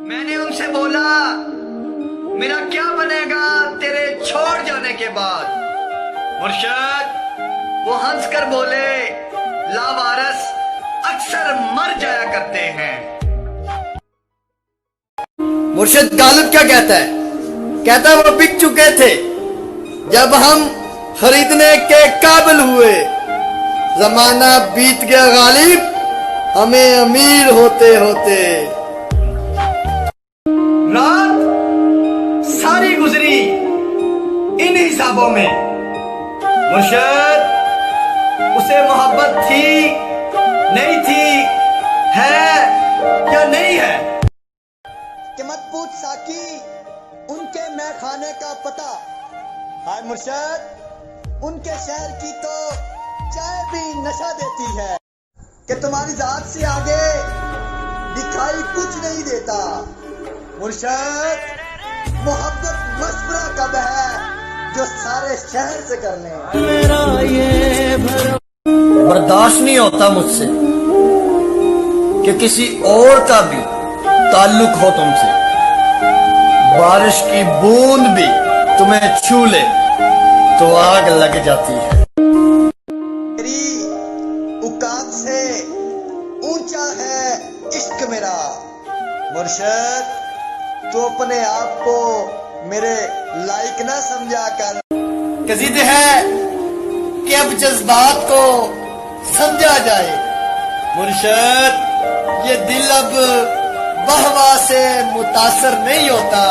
मैंने उनसे बोला मेरा क्या बनेगा तेरे छोड़ जाने के बाद। मुर्शद वो हंसकर बोले लावारस अक्सर मर जाया करते हैं। मुर्शिद गालिब क्या कहता है? कहता है वो बिक चुके थे जब हम खरीदने के काबिल हुए। जमाना बीत गया गालिब, हमें अमीर होते होते। रात सारी गुजरी इन हिसाबों में। मुर्शद उसे मोहब्बत थी नहीं थी, है या नहीं है? कि मत पूछ साकी उनके मैखाने का पता। हाय मुर्शद उनके शहर की तो चाय भी नशा देती है कि तुम्हारी जात से आगे दिखाई कुछ नहीं देता। मुर्शद मोहब्बत मशवरा कब है जो सारे शहर से कर ले। मेरा ये बर्दाश्त नहीं होता मुझसे कि किसी और का भी ताल्लुक हो तुमसे। बारिश की बूंद भी तुम्हें छू ले तो आग लग जाती है। मेरी औकात से ऊंचा है इश्क मेरा। मुर्शद तो अपने आप को मेरे लायक ना समझा कर। कजीद है कि अब जज्बात को समझा जाए। मुर्शद ये दिल अब बहवा से मुतासर नहीं होता।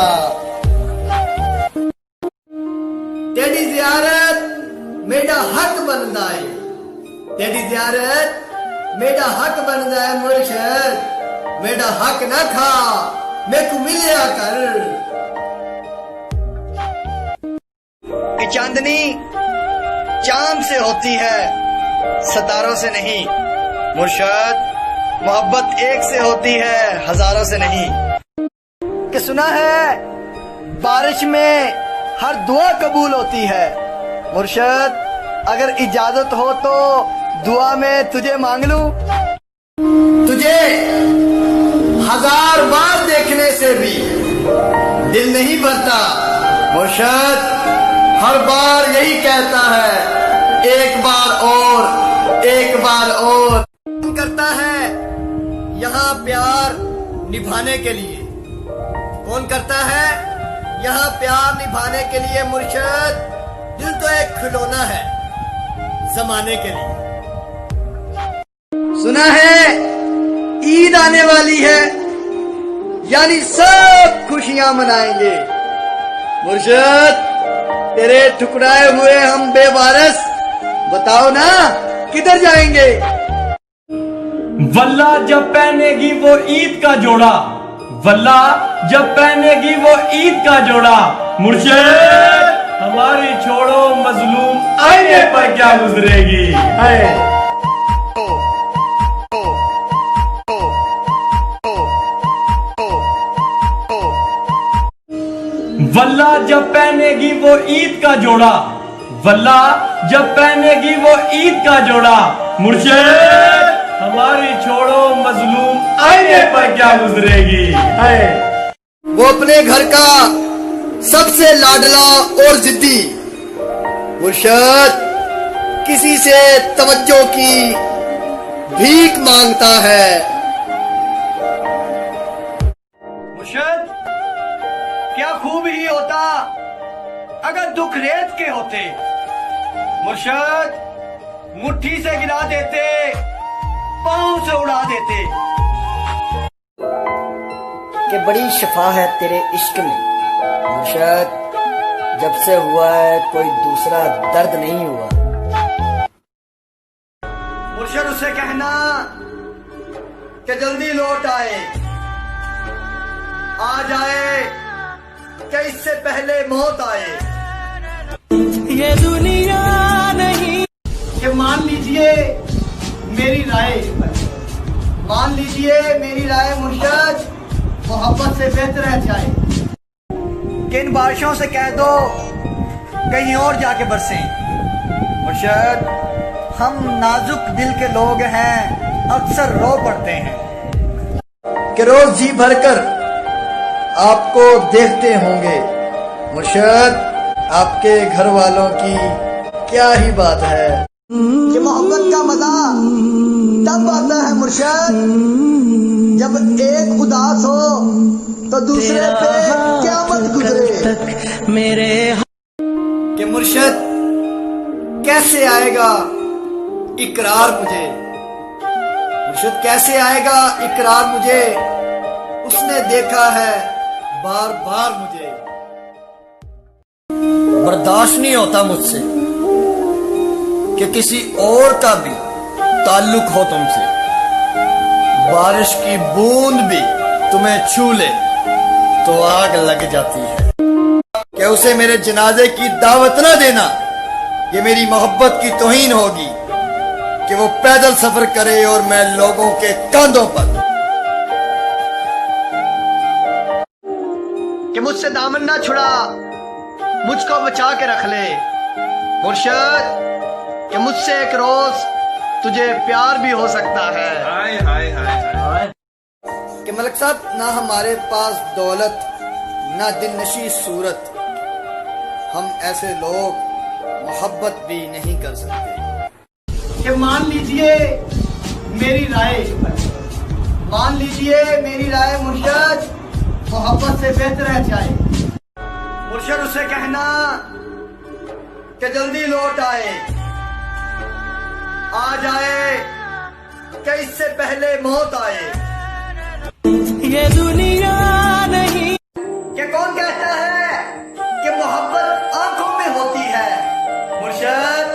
तेरी जियारत मेरा हक बनता है। तेरी जियारत मेरा हक बनता है। मुर्शद मेरा हक ना खा, मेरे को मिलिया कर। कि चांदनी चांद से होती है सितारों से नहीं। मुर्शद मोहब्बत एक से होती है हजारों से नहीं। कि सुना है बारिश में हर दुआ कबूल होती है। मुर्शद अगर इजाजत हो तो दुआ में तुझे मांग लूं। तुझे 1000 बार देखने से भी दिल नहीं भरता। मुर्शद हर बार यही कहता है एक बार और, एक बार और। करता है यहाँ प्यार निभाने के लिए। कौन करता है यहाँ प्यार निभाने के लिए? मुर्शद दिल तो एक खिलौना है जमाने के लिए। सुना है ईद आने वाली है यानी सब खुशियां मनाएंगे। मुर्शद तेरे ठुकराए हुए हम बेवारस, बताओ ना किधर जाएंगे? वल्ला जब पहनेगी वो ईद का जोड़ा, वल्ला जब पहनेगी वो ईद का जोड़ा। मुर्शिद हमारी छोड़ो मजलूम आईने पर क्या गुजरेगी। है वल्ला जब पहनेगी वो ईद का जोड़ा, वल्ला जब पहनेगी वो ईद का जोड़ा। मुर्शिद हमारी छोड़ो मजलूम आईने पर क्या गुजरेगी। है वो अपने घर का सबसे लाडला और जिद्दी। मुर्शद किसी से तवज्जो की भीख मांगता है। मुर्शद क्या खूब ही होता अगर दुख रेत के होते। मुर्शद मुट्ठी से गिरा देते, पांव से उड़ा देते। कि बड़ी शफा है तेरे इश्क में। मुर्शद जब से हुआ है कोई दूसरा दर्द नहीं हुआ। मुर्शद उसे कहना कि जल्दी लौट आए, आ जाए कि इससे पहले मौत आए। ये दुनिया नहीं कि मान लीजिए मेरी राय, मान लीजिए मेरी राय। मुर्शद मोहब्बत से बेहतर है चाहे कि इन बारिशों से कह दो कहीं और जाके बरसें। मुर्शद हम नाजुक दिल के लोग हैं, अक्सर रो पड़ते हैं कि रोज जी भरकर आपको देखते होंगे। मुर्शद, आपके घर वालों की क्या ही बात है। ये मोहब्बत का मजा तब आता है मुर्शद, जब एक उदास हो तो दूसरे पे क़यामत गुजरे। मेरे कि मुर्शद कैसे आएगा इकरार मुझे, मुर्शद कैसे आएगा इकरार मुझे, उसने देखा है बार बार मुझे। बर्दाश्त नहीं होता मुझसे कि किसी और का भी ताल्लुक हो तुमसे। बारिश की बूंद भी तुम्हें छू ले तो आग लग जाती है। कि उसे मेरे जनाजे की दावत ना देना, ये मेरी मोहब्बत की तौहीन होगी। कि वो पैदल सफर करे और मैं लोगों के कंधों पर। कि मुझसे दामन ना छुड़ा, मुझको बचा के रख ले मुर्शद। कि मुझसे एक रोज तुझे प्यार भी हो सकता है। हाय हाय हाय हाय। कि मलिक साहब, ना हमारे पास दौलत ना दिलनशी सूरत, हम ऐसे लोग मोहब्बत भी नहीं कर सकते। कि मान लीजिए मेरी राय, मान लीजिए मेरी राय मुर्शद, मोहब्बत से बेहतर है चाहे। मुर्शद उसे कहना कि जल्दी लौट आए, आ जाए कि इससे पहले मौत आए। ये दुनिया नहीं। कि कौन कहता है कि मोहब्बत आंखों में होती है। मुर्शद,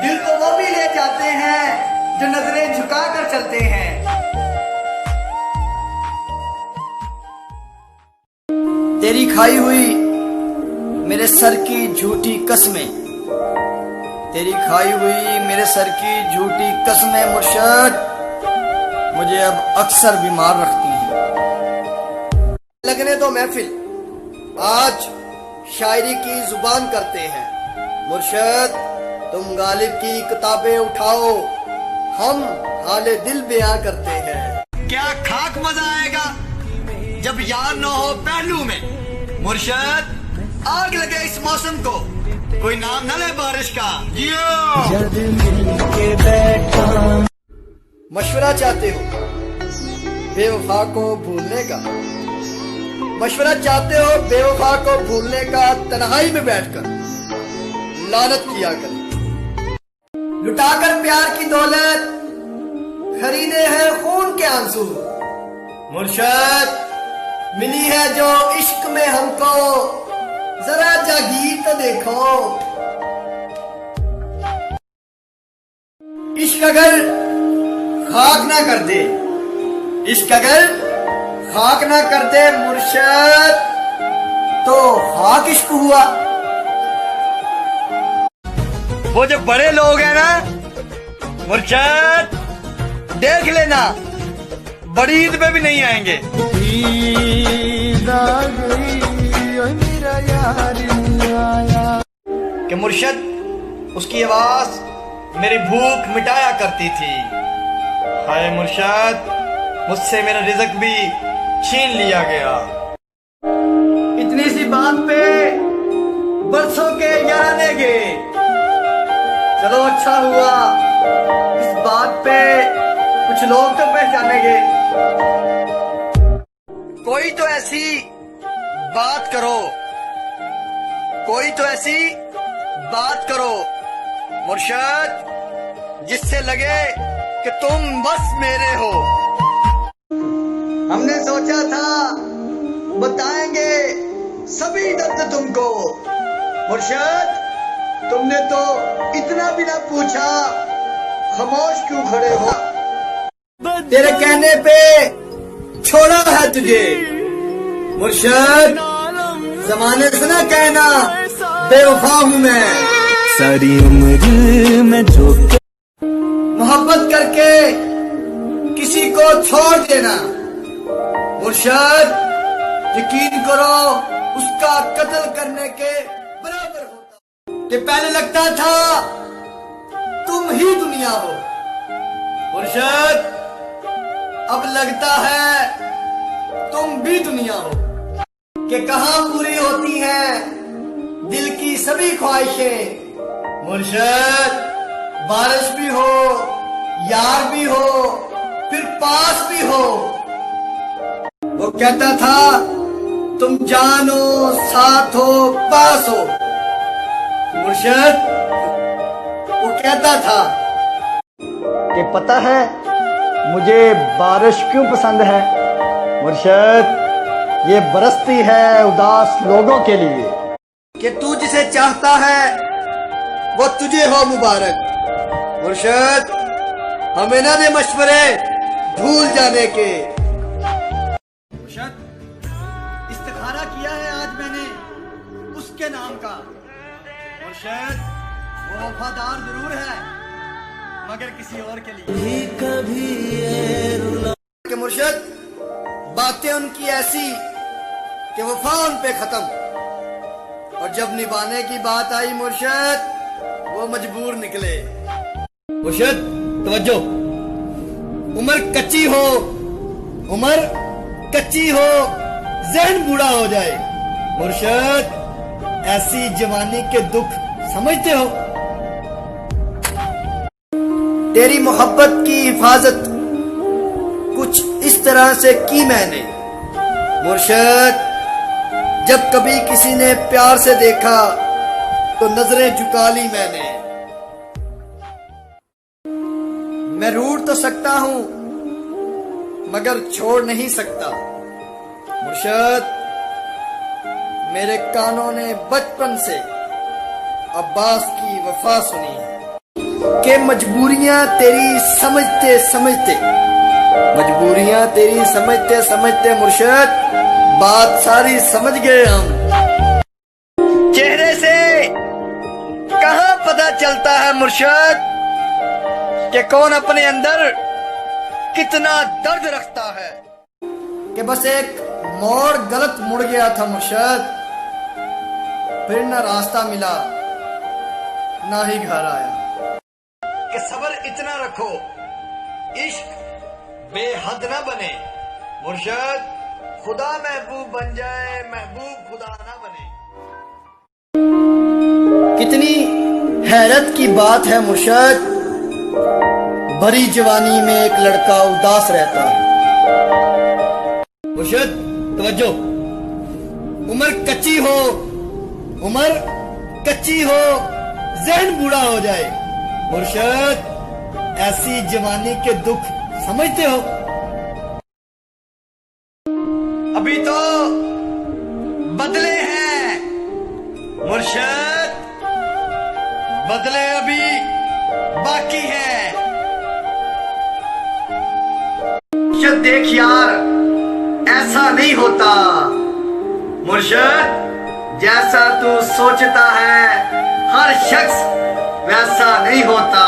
दिल को वो भी ले जाते हैं जो नजरें झुका कर चलते हैं। तेरी खाई हुई मेरे सर की झूठी कसमें, तेरी खाई हुई मेरे सर की झूठी कसमें मुर्शद मुझे अब अक्सर बीमार रखती हैं। लगने दो महफिल, आज शायरी की जुबान करते हैं। मुर्शद, तुम गालिब की किताबें उठाओ, हम हाले दिल बयां करते हैं। क्या खाक मजा आएगा जब यार न हो पहलू में। मुर्शद, आग लगे इस मौसम को, कोई नाम न ले बारिश का। जब मिलके बैठा। मशवरा चाहते हो बेवफा को भूलने का, मशवरा चाहते हो बेवफा को भूलने का, तन्हाई में बैठकर लानत किया कर। लुटाकर प्यार की दौलत खरीदे हैं खून के आंसू। मुर्शद, मिली है जो इश्क में हमको, जरा जागीर तो देखो। इश्क अगर खाक ना कर दे, इश्क अगर खाक ना कर दे मुर्शद, तो खाक इश्क हुआ। वो जो बड़े लोग हैं ना मुर्शद, देख लेना बड़ी ईद पे भी नहीं आएंगे। कि मुर्शद, उसकी आवाज मेरी भूख मिटाया करती थी। हाय मुर्शद, मुझसे मेरा रिज़्क भी छीन लिया गया। इतनी सी बात पे बरसों के याराने गए। चलो अच्छा हुआ, इस बात पे कुछ लोग तो पहचानेंगे। कोई तो ऐसी बात करो, कोई तो ऐसी बात करो मुर्शद, जिससे लगे कि तुम बस मेरे हो। हमने सोचा था बताएंगे सभी दर्द तुमको। मुर्शद, तुमने तो इतना भी ना पूछा, खामोश क्यों खड़े हो। तेरे कहने पे छोड़ा है तुझे मुर्शद, जमाने से ना कहना बेवफा हूँ मैं। सारी उम्र में जो मोहब्बत करके किसी को छोड़ देना मुर्शद, यकीन करो उसका कत्ल करने के बराबर होता। कि पहले लगता था तुम ही दुनिया हो मुर्शद, अब लगता है तुम भी दुनिया हो। कि कहां पूरी होती हैं दिल की सभी ख्वाहिशें। मुर्शद, बारिश भी हो, यार भी हो, फिर पास भी हो। वो कहता था तुम जानो, साथ हो, पास हो। मुर्शद, वो कहता था कि पता है मुझे बारिश क्यों पसंद है। मुर्शद, ये बरसती है उदास लोगों के लिए कि तू जिसे चाहता है वो तुझे हो मुबारक। मुर्शद, हमें ना दे मशवरे भूल जाने के। मुर्शद, इस्तिखारा किया है आज मैंने उसके नाम का। मुर्शद, वो वफादार जरूर है मगर किसी और के लिए। कि मुर्शद, बातें उनकी ऐसी कि वफा उन पे खत्म, और जब निभाने की बात आई मुर्शद, वो मजबूर निकले। मुर्शद, तवज्जो, उम्र कच्ची हो, उम्र कच्ची हो, ज़हन बूढ़ा हो जाए। मुर्शद, ऐसी जवानी के दुख समझते हो। तेरी मोहब्बत की हिफाजत कुछ इस तरह से की मैंने। मुर्शद, जब कभी किसी ने प्यार से देखा तो नजरें झुका ली मैंने। मैं रूठ तो सकता हूं मगर छोड़ नहीं सकता। मुर्शद, मेरे कानों ने बचपन से अब्बास की वफा सुनी कि मजबूरियां तेरी समझते समझते, मजबूरियां तेरी समझते समझते मुर्शद, बात सारी समझ गए हम। चेहरे से कहां पता चलता है मुर्शद कि कौन अपने अंदर कितना दर्द रखता है। कि बस एक मोड़ गलत मुड़ गया था मुर्शद, फिर न रास्ता मिला ना ही घर आया। कि सब्र इतना रखो इश्क बेहद न बने। मुर्शद, खुदा महबूब बन जाए, महबूब खुदा ना बने। कितनी हैरत की बात है मुर्शद, भरी जवानी में एक लड़का उदास रहता है। मुर्शद, तवज्जो, उम्र कच्ची हो, उम्र कच्ची हो, ज़हन बूढ़ा हो जाए। मुर्शद, ऐसी जवानी के दुख समझते हो। अभी तो बदले हैं मुर्शद, बदले अभी बाकी हैं। मुर्शद, देख यार, ऐसा नहीं होता। मुर्शद, जैसा तू सोचता है हर शख्स वैसा नहीं होता।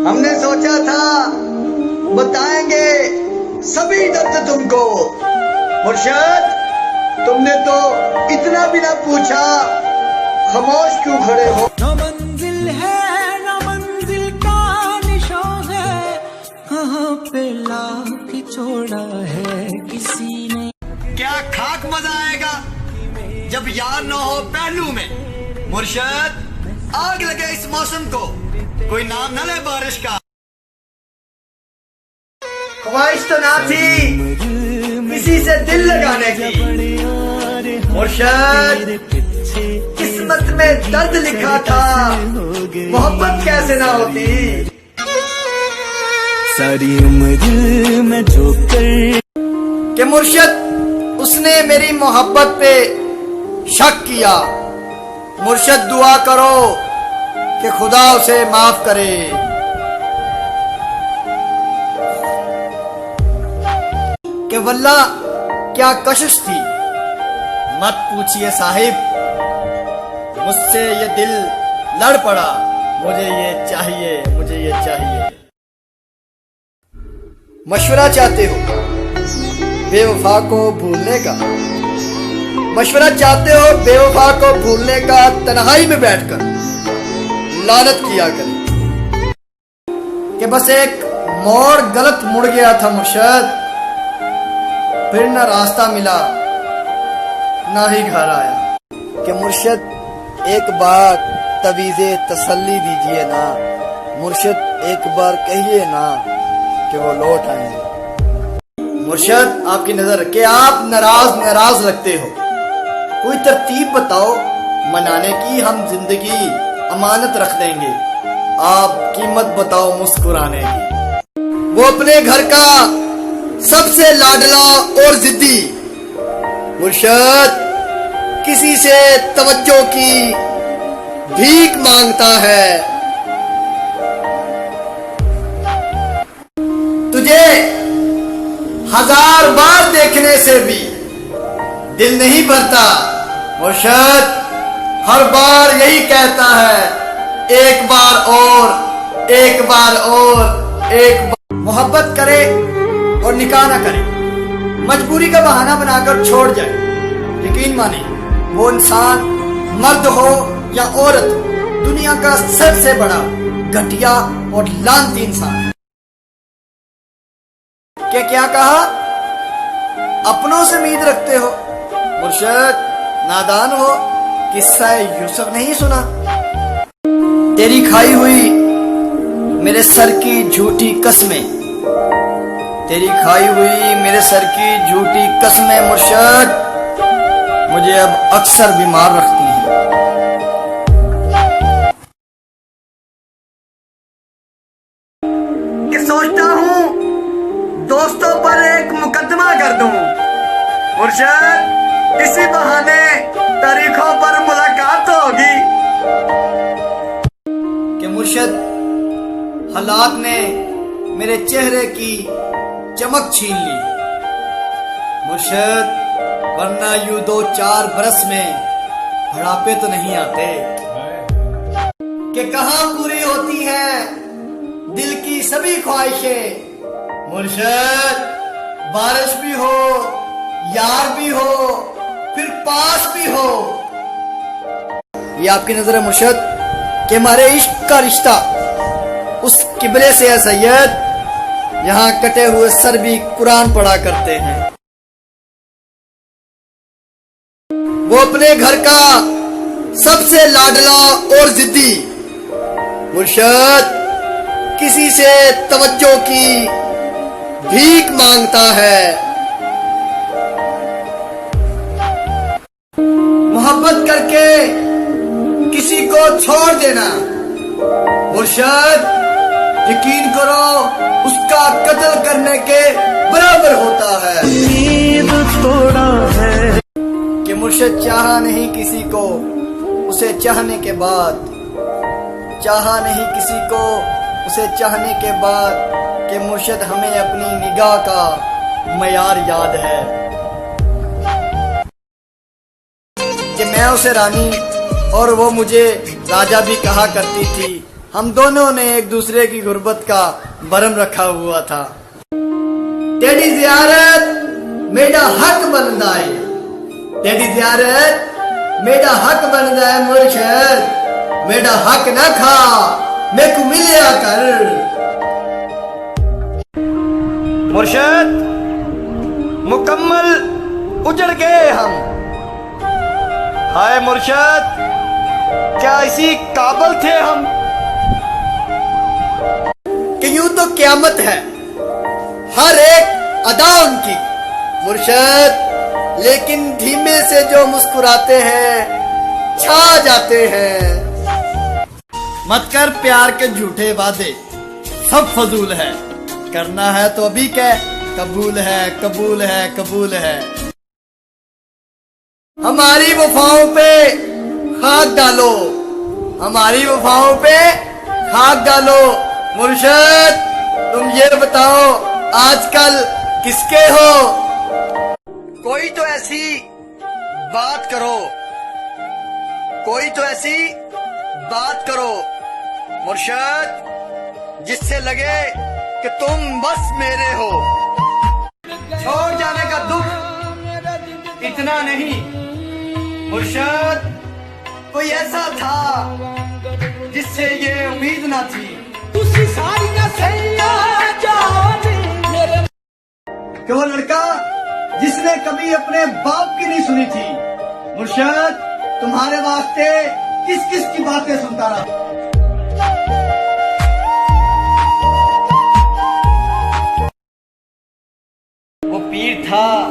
हमने सोचा था बताएंगे सभी दर्द तुमको। मुर्शद, तुमने तो इतना भी ना पूछा, खामोश क्यों खड़े हो। न मंजिल है न मंजिल का निशान है, कहाँ पे लाख छोड़ा है किसी ने। क्या खाक मजा आएगा जब यार न हो पहलू में। मुर्शद, आग लगे इस मौसम को, कोई नाम न ले बारिश का। ख्वाहिश तो ना थी किसी से दिल लगाने की। मुर्शद, किस्मत में दर्द लिखा था, मोहब्बत कैसे ना होती। सारी उम्र में जो कर कि मुर्शद, उसने मेरी मोहब्बत पे शक किया। मुर्शद, दुआ करो कि खुदा उसे माफ करे। कि वल्ला क्या कशिश थी, मत पूछिए साहिब, मुझसे ये दिल लड़ पड़ा। मुझे ये चाहिए, मुझे ये चाहिए। मशवरा चाहते हो बेवफा को भूलने का, मशवरा चाहते हो बेवफा को भूलने का, तन्हाई में बैठकर लानत किया करें कि बस एक मोड़ गलत मुड़ गया था मुर्शद, फिर न रास्ता मिला ना ही घर आया। कि मुर्शिद एक बार तवीज़े तसल्ली दीजिए ना, मुर्शिद एक बार कहिए ना कि वो लौट आएंगे। मुर्शिद आपकी नजर कि आप नाराज लगते हो, कोई तरतीब बताओ मनाने की, हम जिंदगी अमानत रख देंगे। आप कीमत बताओ मुस्कुराने की। वो अपने घर का सबसे लाडला और जिद्दी, मुर्शिद किसी से तवज्जो की भीख मांगता है। तुझे 1000 बार देखने से भी दिल नहीं भरता, मुर्शिद हर बार यही कहता है, एक बार और, एक बार और, एक बार। मोहब्बत करे और निकाह ना करे, मजबूरी का बहाना बनाकर छोड़ जाए, यकीन माने वो इंसान मर्द हो या औरत, दुनिया का सबसे बड़ा घटिया और लानती इंसान है। क्या कहा? अपनों से उम्मीद रखते हो? मुर्शिद नादान हो, किस्सा यूसुफ नहीं सुना? तेरी खाई हुई मेरे सर की झूठी कसमें, तेरी खाई हुई मेरे सर की झूठी कसमें मुर्शिद मुझे अब अक्सर बीमार रखती हैं। कि सोचता हूँ दोस्तों पर एक मुकदमा कर दूं, मुर्शिद इसी बहाने तारीखों पर मुलाकात होगी। कि मुर्शिद हालात ने मेरे चेहरे की चमक छीन ली, मुर्शिद वरना यूं 2-4 बरस में बुढ़ापे तो नहीं आते। कि कहाँ पूरी होती है दिल की सभी ख्वाहिशें, मुर्शिद बारिश भी हो, यार भी हो, फिर पास भी हो। ये आपकी नजर है मुर्शिद कि हमारे इश्क का रिश्ता उस किबले से है सैयद, यहाँ कटे हुए सर भी कुरान पढ़ा करते हैं। वो अपने घर का सबसे लाडला और जिद्दी, मुर्शिद किसी से तवज्जो की भीख मांगता है। मोहब्बत करके किसी को छोड़ देना, मुर्शिद यकीन करो उसका कत्ल करने के बराबर होता है। नींद तोड़ा है कि मुर्शिद चाहा नहीं किसी को, उसे चाहने के बाद चाहा नहीं किसी को, उसे चाहने के बाद। कि मुर्शिद हमें अपनी निगाह का मयार याद है, कि मैं उसे रानी और वो मुझे राजा भी कहा करती थी। हम दोनों ने एक दूसरे की गुर्बत का भरम रखा हुआ था। तेरी ज़ियारत मेरा हक बनदा है, तेरी ज़ियारत मेरा हक बनदा है मुर्शिद, मेरा हक ना खा मेरे को मिलिया कर। मुर्शिद मुकम्मल उजड़ गए हम, हाय मुर्शिद क्या इसी काबिल थे हम? कि यूं तो क़यामत है हर एक अदा उनकी, मुर्शिद लेकिन धीमे से जो मुस्कुराते हैं छा जाते हैं। मत कर प्यार के झूठे वादे, सब फजूल है, करना है तो अभी कह, कबूल है कबूल है कबूल है। हमारी वफाओं पे खाक डालो, हमारी वफाओं पे खाक डालो। मुर्शिद तुम ये बताओ आजकल किसके हो? कोई तो ऐसी बात करो, कोई तो ऐसी बात करो मुर्शिद जिससे लगे कि तुम बस मेरे हो। छोड़ जाने का दुख इतना नहीं मुर्शिद, कोई ऐसा था जिससे ये उम्मीद ना थी। कि वो लड़का जिसने कभी अपने बाप की नहीं सुनी थी। मुर्शद, तुम्हारे वास्ते किस किस की बातें सुनता रहा। वो पीर था,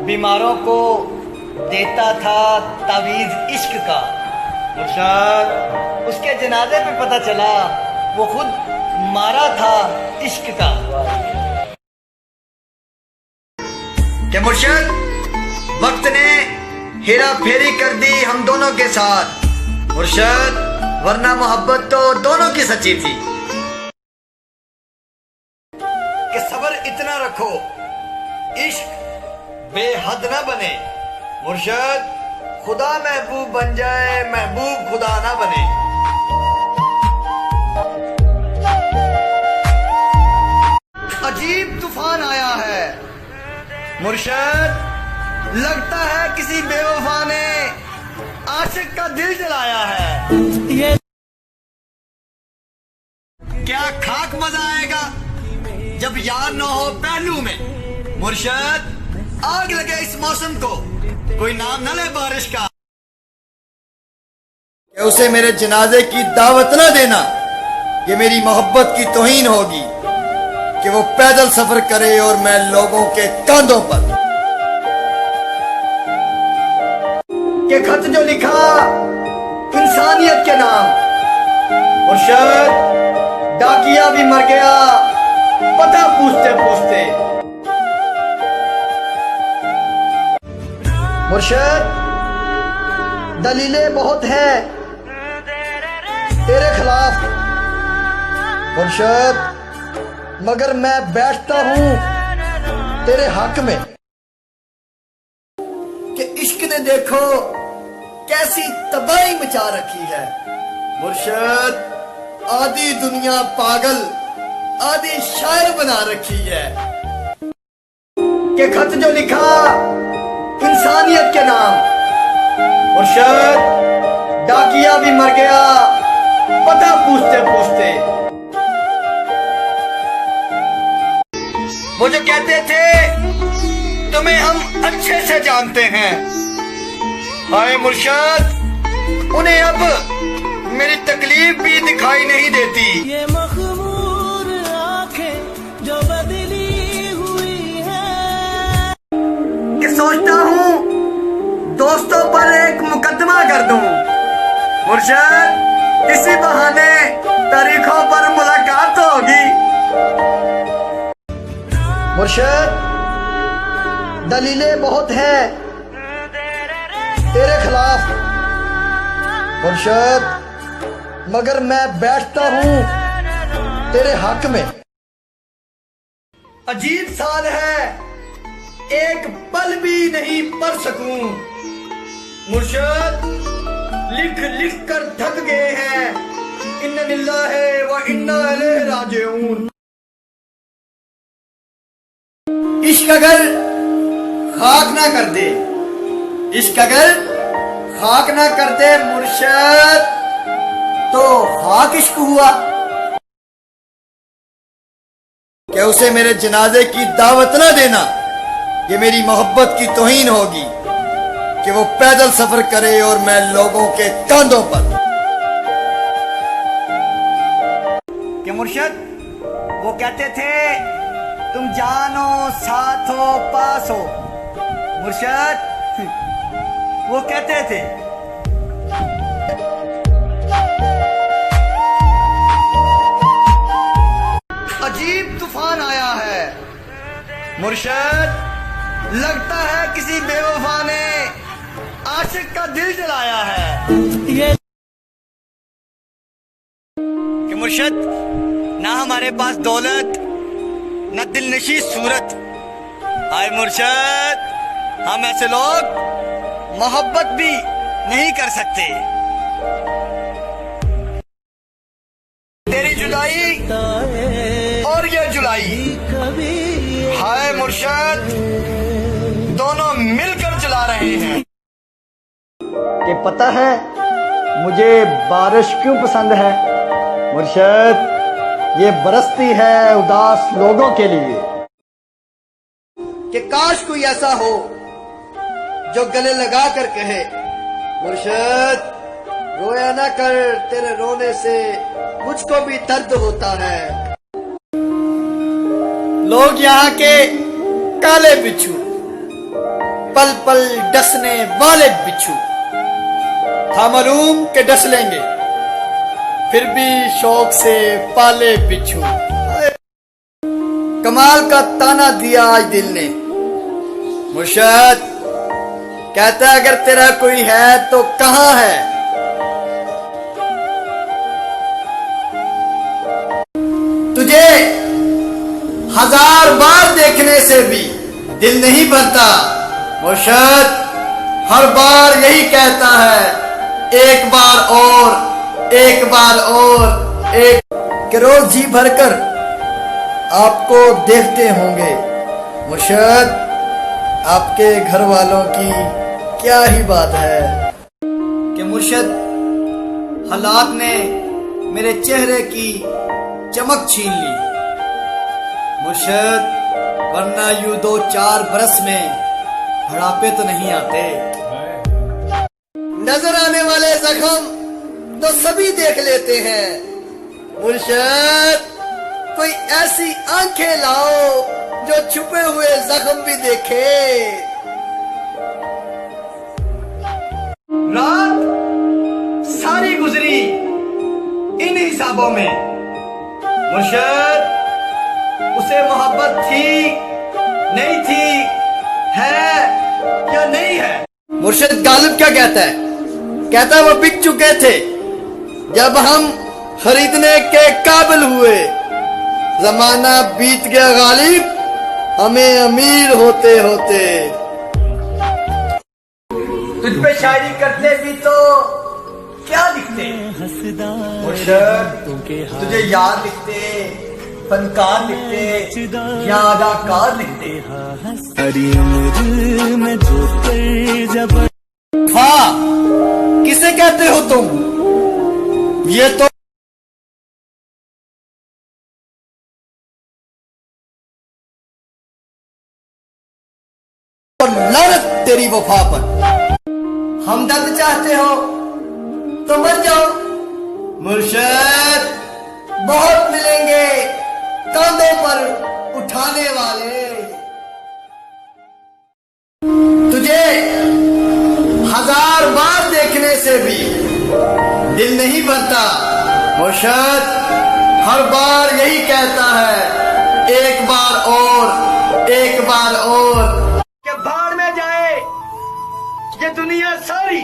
बीमारों को देता था तावीज इश्क का। मुर्शद, उसके जनाजे पे पता चला वो खुद मारा था इश्क का। कि मुर्शद, वक्त ने हेरा फेरी कर दी हम दोनों के साथ। मुर्शद, वरना मोहब्बत तो दोनों की सच्ची थी। कि सब्र इतना रखो, इश्क बेहद ना बने। मुर्शद, खुदा महबूब बन जाए, महबूब खुदा ना बने। अजीब तूफान आया है मुर्शद, लगता है किसी बेवफा ने आशिक का दिल जलाया है। ये क्या खाक मजा आएगा जब यार न हो पहलू में। मुर्शद, आग लगे इस मौसम को, कोई नाम न ले बारिश का। कि उसे मेरे जनाजे की दावत न देना, ये मेरी मोहब्बत की तौहीन होगी। कि वो पैदल सफर करे और मैं लोगों के कंधों पर। कि खत जो लिखा इंसानियत के नाम। मुर्शद, डाकिया भी मर गया पता पूछते पूछते। मुर्शद, दलीलें बहुत हैं तेरे खिलाफ। मुर्शद, मगर मैं बैठता हूं तेरे हक में। कि इश्क ने देखो कैसी तबाही मचा रखी है। मुर्शद, आधी दुनिया पागल, आधी शायर बना रखी है। कि खत जो लिखा इंसानियत के नाम। मुर्शद, डाकिया भी मर गया पता पूछते पूछते। वो जो कहते थे तुम्हें हम अच्छे से जानते हैं, हाय मुर्शद, उन्हें अब मेरी तकलीफ भी दिखाई नहीं देती। ये मखमूर आंखें जो बदली हुई है। कि सोचता हूँ दोस्तों पर एक मुकदमा कर दूं। मुर्शद, इसी बहाने तारीखों पर मुलाकात होगी। मुर्शद, दलीलें बहुत हैं तेरे खिलाफ। मुर्शद, मगर मैं बैठता हूं तेरे हक में। अजीब साल है, एक पल भी नहीं पढ़ सकूं। मुर्शद, लिख लिख कर थक गए हैं। इन्ना लिल्लाहि व इन्ना इलैहि राजिऊन। इश्क अगर खाक ना कर दे, इश्क अगर खाक ना कर दे मुर्शद, तो खाक इश्क हुआ। क्या उसे मेरे जनाजे की दावत ना देना, ये मेरी मोहब्बत की तौहीन होगी। कि वो पैदल सफर करे और मैं लोगों के कंधों पर। कि मुर्शद, वो कहते थे तुम जानो साथ हो पास हो। मुर्शद, वो कहते थे। अजीब तूफान आया है मुर्शद, लगता है किसी बेवफा ने आशिक का दिल जलाया है। ये कि मुर्शद, ना हमारे पास दौलत न दिलनशी सूरत। हाय मुर्शद, हम ऐसे लोग मोहब्बत भी नहीं कर सकते। तेरी जुदाई और ये जुलाई, हाय मुर्शद, दोनों मिलकर चला रहे हैं। कि पता है मुझे बारिश क्यों पसंद है। मुर्शद, ये बरसती है उदास लोगों के लिए। कि काश कोई ऐसा हो जो गले लगा कर कहे, मुर्शद रोया ना कर, तेरे रोने से मुझको भी दर्द होता है। लोग यहाँ के काले बिच्छू, पल पल डसने वाले बिच्छू, था मालूम के डस लेंगे, फिर भी शौक से पाले बिच्छू। कमाल का ताना दिया आज दिल ने, मुर्शद कहता है अगर तेरा कोई है तो कहां है। तुझे 1000 बार देखने से भी दिल नहीं भरता, मुर्शद हर बार यही कहता है एक बार और, एक बार और, एक कि रोज जी भरकर आपको देखते होंगे, मुर्शद आपके घर वालों की क्या ही बात है कि मुर्शद हालात ने मेरे चेहरे की चमक छीन ली, मुर्शद वरना यूं 2-4 बरस में बुढ़ापे तो नहीं आते। नजर आने वाले जख्म तो सभी देख लेते हैं, मुर्शद कोई ऐसी आंखें लाओ जो छुपे हुए जख्म भी देखे। रात सारी गुजरी इन हिसाबों में, मुर्शद उसे मोहब्बत थी नहीं थी, है या नहीं है। मुर्शद गालिब क्या कहता है? कहता है वो बिक चुके थे जब हम खरीदने के काबिल हुए, जमाना बीत गया गालिब हमें अमीर होते होते। तुझ पे शायरी करते भी तो क्या लिखते मुर्शद, तुझे याद लिखते, फनकार लिखते या अदाकार लिखते। हरी उम्र में धोकर जब हाँ किसे कहते हो तुम? ये तो लानत तेरी वफा पर। हमदर्द चाहते हो तो मर जाओ, मुर्शद बहुत मिलेंगे कांधों पर उठाने वाले। तुझे 1000 बार देखने से भी दिल नहीं भरता, मुर्शद हर बार यही कहता है एक बार और, एक बार और। के भाड़ में जाए ये दुनिया सारी,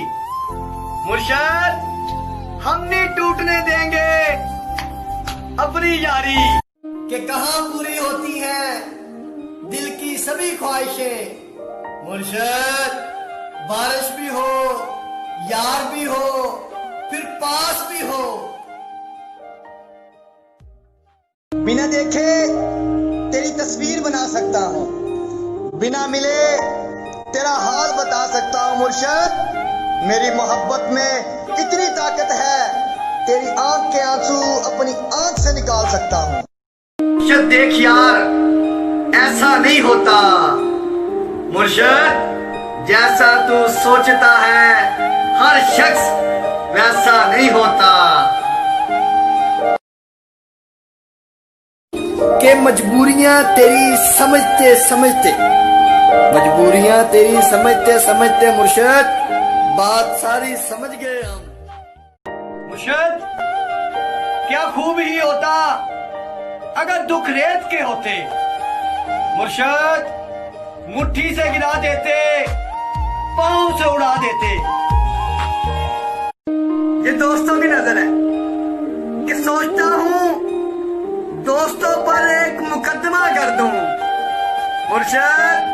मुर्शद हम नहीं टूटने देंगे अपनी यारी। कि कहां पूरी होती है दिल की सभी ख्वाहिशें, मुर्शद बारिश भी हो, यार भी हो, फिर पास भी हो। बिना देखे तेरी तस्वीर बना सकता हूँ, बिना मिले तेरा हाल बता सकता हूँ। मुर्शद मेरी मोहब्बत में इतनी ताकत है, तेरी आंख के आंसू अपनी आंख से निकाल सकता हूँ। मुर्शद देख यार ऐसा नहीं होता, मुर्शद जैसा तू सोचता है हर शख्स वैसा नहीं होता। कि मजबूरियां तेरी समझते समझते, मजबूरियां तेरी समझते समझते मुर्शद बात सारी समझ गए हम। मुर्शद क्या खूब ही होता अगर दुख रेत के होते, मुर्शद मुट्ठी से गिरा देते, पांव से उड़ा देते। ये दोस्तों की नजर है कि सोचता हूँ दोस्तों पर एक मुकदमा कर दूं, मुर्शद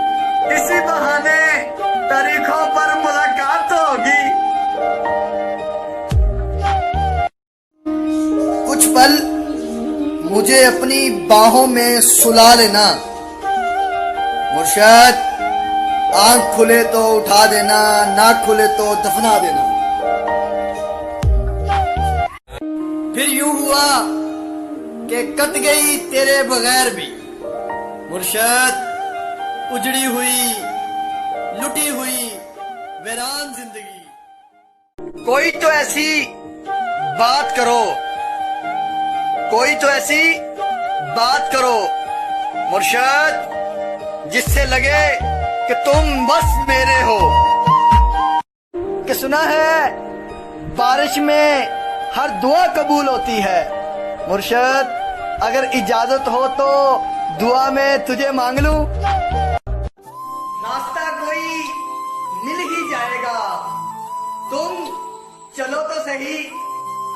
इसी बहाने तारीखों पर मुलाकात तो होगी। कुछ पल मुझे अपनी बाहों में सुला लेना, मुर्शद आंख खुले तो उठा देना, नाक खुले तो दफना देना। फिर यूं हुआ कि कट गई तेरे बगैर भी, मुर्शद उजड़ी हुई लुटी हुई वीरान जिंदगी। कोई तो ऐसी बात करो, कोई तो ऐसी बात करो मुर्शद जिससे लगे कि तुम बस मेरे हो। कि सुना है बारिश में हर दुआ कबूल होती है मुर्शद, अगर इजाजत हो तो दुआ में तुझे मांग लूं। रास्ता कोई मिल ही जाएगा, तुम चलो तो सही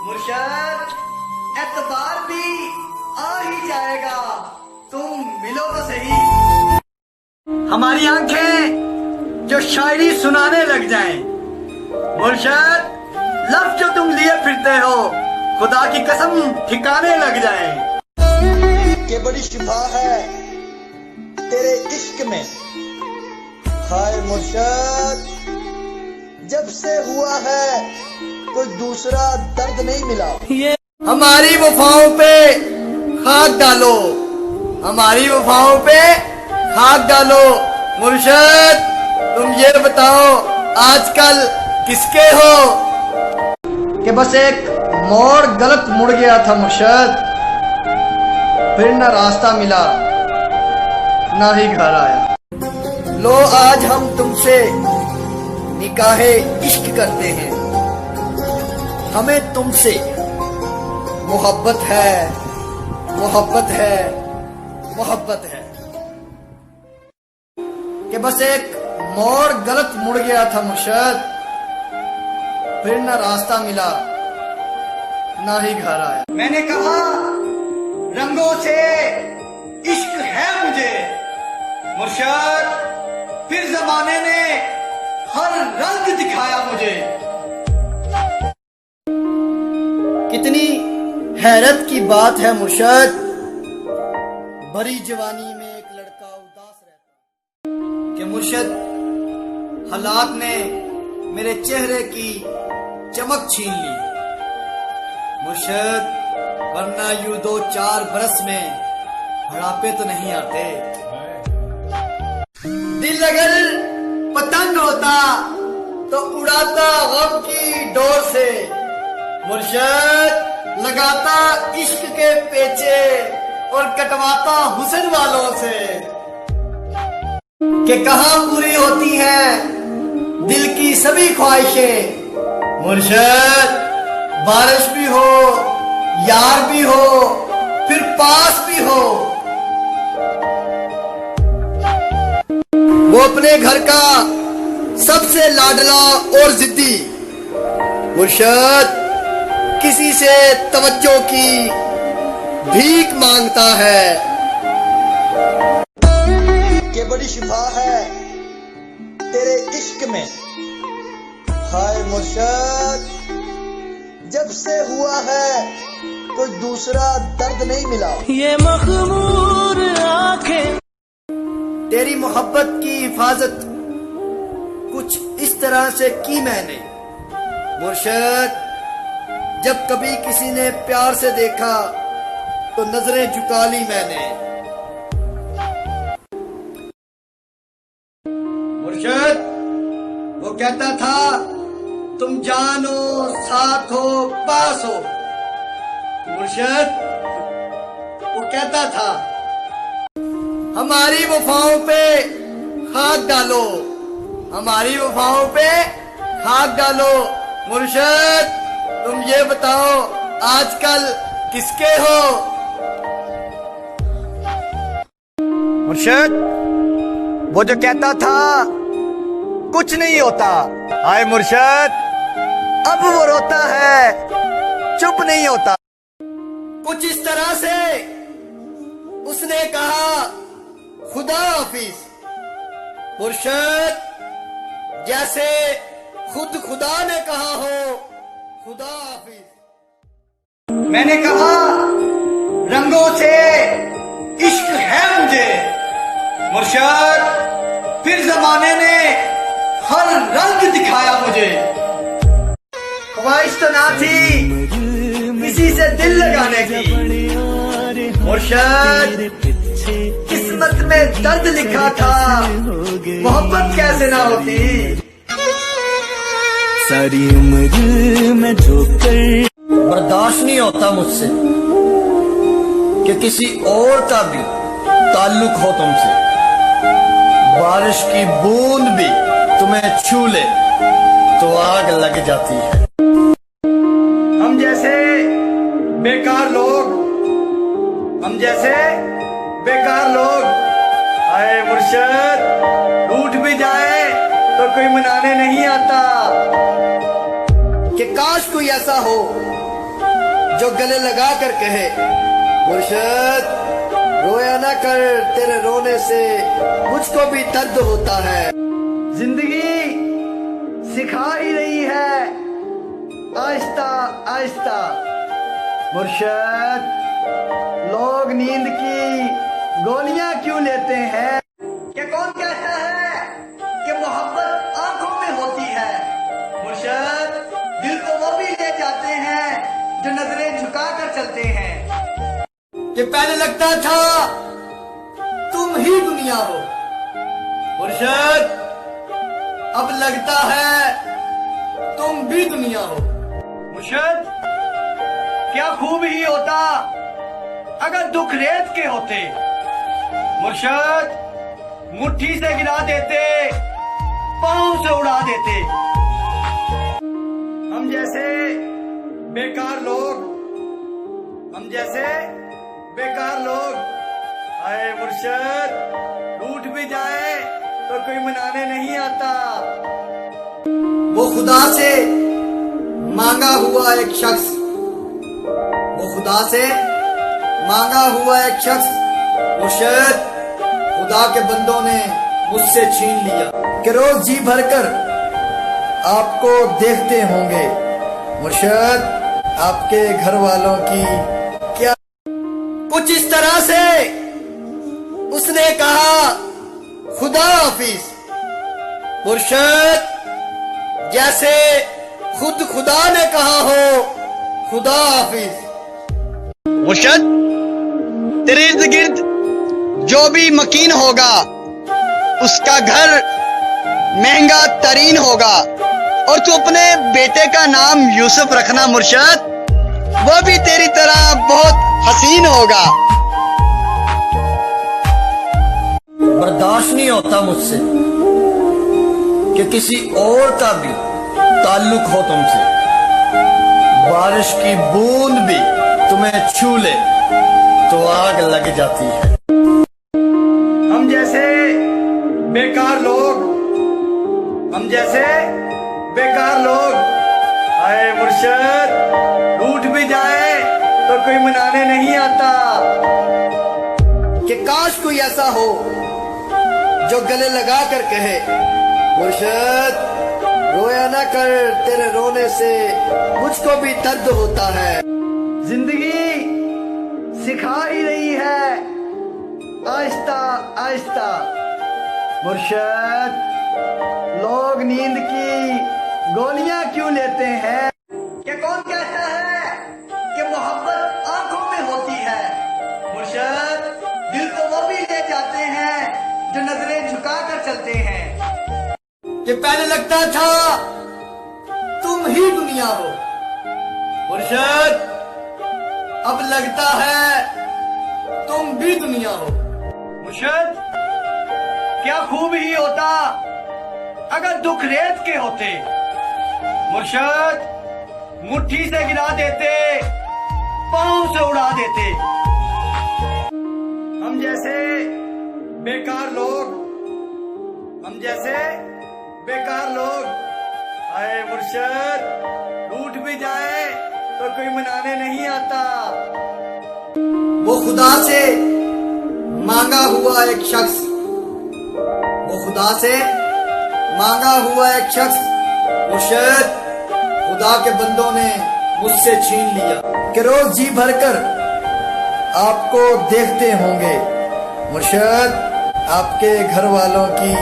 मुर्शद, एतबार भी आ ही जाएगा, तुम मिलो तो सही। हमारी आंखें जो शायरी सुनाने लग जाएं मुर्शद, लफ्ज जो तुम लिए फिरते हो खुदा की कसम ठिकाने लग जाएं। कि बड़ी शिफा है तेरे इश्क में, हाय मुर्शद जब से हुआ है कोई दूसरा दर्द नहीं मिला। हमारी वफाओं पे खाक डालो, हमारी वफाओं पे खाक डालो मुर्शद, तुम ये बताओ आजकल किसके हो। कि बस एक मोड़ गलत मुड़ गया था मुर्शद, फिर न रास्ता मिला ना ही घर आया। लो आज हम तुमसे निकाहे इश्क करते हैं, हमें तुमसे मोहब्बत है, मोहब्बत है, मोहब्बत है। कि बस एक मोड़ गलत मुड़ गया था मुर्शद, फिर न रास्ता मिला ना ही घर आया। मैंने कहा रंगों से इश्क है मुझे मुर्शद, फिर जमाने ने हर रंग दिखाया मुझे। कितनी हैरत की बात है मुर्शद, भरी जवानी में एक लड़का उदास रहता। कि मुर्शद हालात ने मेरे चेहरे की चमक छीन ली मुर्शद, वरना यूं 2-4 बरस में बुढ़ापे तो नहीं आते। दिल अगर पतंग होता तो उड़ाता गम की डोर से मुर्शद, लगाता इश्क के पेचे और कटवाता हुस्न वालों से। कि कहाँ पूरी होती हैं दिल की सभी ख्वाहिशें मुर्शद, बारिश भी हो यार भी हो फिर पास भी हो। वो अपने घर का सबसे लाडला और जिद्दी मुर्शद, किसी से तवज्जो की भीख मांगता है। कि बड़ी शिफा है तेरे इश्क में, हाय मुर्शद जब से हुआ है कोई दूसरा दर्द नहीं मिला। ये मखमूर आंखें तेरी मोहब्बत की हिफाजत कुछ इस तरह से की मैंने मुर्शद, जब कभी किसी ने प्यार से देखा तो नजरें झुका ली मैंने। मुर्शद वो कहता था तुम जानो साथ हो पास हो मुर्शद, वो कहता था हमारी वफाओं पे खाक डालो, हमारी वफाओं पे खाक डालो मुर्शद, तुम ये बताओ आजकल किसके हो। मुर्शद वो जो कहता था कुछ नहीं होता, हाय मुर्शद अब वो रोता है चुप नहीं होता। कुछ इस तरह से उसने कहा खुदा हाफिज मुर्शद, जैसे खुद खुदा ने कहा हो खुदा हाफिज। मैंने कहा रंगों से इश्क है मुझे मुर्शद, फिर जमाने ने हर रंग दिखाया मुझे। ख्वाहिश तो ना थी किसी से दिल लगाने की मुर्शद, किस्मत किस्मत में दर्द लिखा था, मोहब्बत कैसे ना होती। सारी उम्र में जो कर बर्दाश्त नहीं होता मुझसे कि किसी और का भी ताल्लुक हो तुमसे। बारिश की बूंद भी तुम्हें छू ले तो आग लग जाती है। हम जैसे बेकार लोग, हम जैसे बेकार लोग, आए मुर्शद, रूठ भी जाए तो कोई मनाने नहीं आता। कि काश कोई ऐसा हो जो गले लगा कर कहे, मुर्शद रोया ना कर, तेरे रोने से मुझको भी दर्द होता है। जिंदगी सिखा ही रही है आहिस्ता आहिस्ता। मुर्शद लोग नींद की गोलियां क्यों लेते हैं। क्या कौन कहता है कि मोहब्बत आंखों में होती है। मुर्शद दिल तो वो भी ले जाते हैं जो नजरें झुका कर चलते हैं। कि पहले लगता था तुम ही दुनिया हो, मुर्शद अब लगता है तुम भी दुनिया हो। मुर्शद क्या खूब ही होता अगर दुख रेत के होते। मुर्शद मुट्ठी से गिरा देते, पांव से उड़ा देते। हम जैसे बेकार लोग, हम जैसे बेकार लोग, आए मुर्शद रूठ भी जाए तो कोई मनाने नहीं आता। वो खुदा से मांगा हुआ एक शख्स, वो खुदा से मांगा हुआ एक शख्स, मुर्शद खुदा के बंदों ने मुझसे छीन लिया। कि रोज जी भरकर आपको देखते होंगे, मुर्शद आपके घर वालों की क्या। कुछ इस तरह से उसने कहा खुदा हाफिज, मुर्शद जैसे खुद खुदा ने कहा हो खुदा हाफिज। मुर्शद तेरे इर्द गिर्द जो भी मकीन होगा उसका घर महंगा तरीन होगा। और तू अपने बेटे का नाम यूसुफ रखना मुर्शद, वो भी तेरी तरह बहुत हसीन होगा। बर्दाश्त नहीं होता मुझसे कि किसी और का भी ताल्लुक हो तुमसे। बारिश की बूंद भी तुम्हें छू ले तो आग लग जाती है। हम जैसे बेकार लोग, हम जैसे बेकार लोग, आए मुर्शद रूठ भी जाए तो कोई मनाने नहीं आता। कि काश कोई ऐसा हो जो गले लगा कर कहे, मुर्शद रोया ना कर, तेरे रोने से मुझको भी दर्द होता है। जिंदगी सिखा ही रही है आहिस्ता आहिस्ता। मुर्शद लोग नींद की गोलियां क्यों लेते हैं। क्या कौन कहता है कि मोहब्बत आंखों में होती है। मुर्शद दिल तो वो भी ले जाते हैं जो नजरें झुका कर चलते हैं। कि पहले लगता था तुम ही दुनिया हो, मुर्शद अब लगता है तुम भी दुनिया हो। मुर्शद क्या खूब ही होता अगर दुख रेत के होते। मुर्शद मुट्ठी से गिरा देते, पांव से उड़ा देते। हम जैसे बेकार लोग, हम जैसे बेकार लोग, आए मुर्शद रूठ भी जाए तो कोई मनाने नहीं आता। वो खुदा से मांगा हुआ एक शख्स, वो खुदा से मांगा हुआ एक शख्स, मुर्शद खुदा के बंदों ने मुझसे छीन लिया। कि रोज जी भरकर आपको देखते होंगे, मुर्शद आपके घर वालों की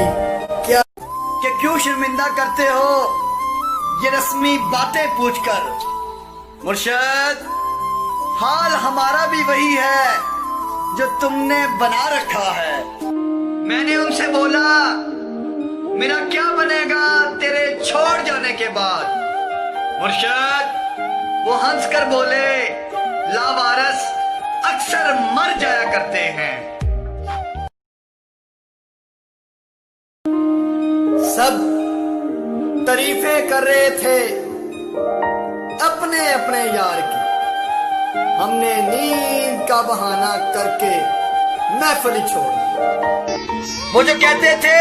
क्या। कि क्यों शर्मिंदा करते हो ये रस्मी बातें पूछकर। मुर्शद हाल हमारा भी वही है जो तुमने बना रखा है। मैंने उनसे बोला, मेरा क्या बनेगा तेरे छोड़ जाने के बाद? मुर्शद वो हंसकर बोले, लावारस अक्सर मर जाया करते हैं। सब तारीफें कर रहे थे अपने अपने यार की। हमने नींद का बहाना करके महफिल छोड़ दी। वो जो कहते थे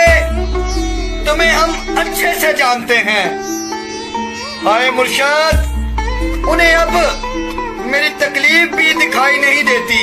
तुम्हें हम अच्छे से जानते हैं, हाय मुर्शद उन्हें अब मेरी तकलीफ भी दिखाई नहीं देती।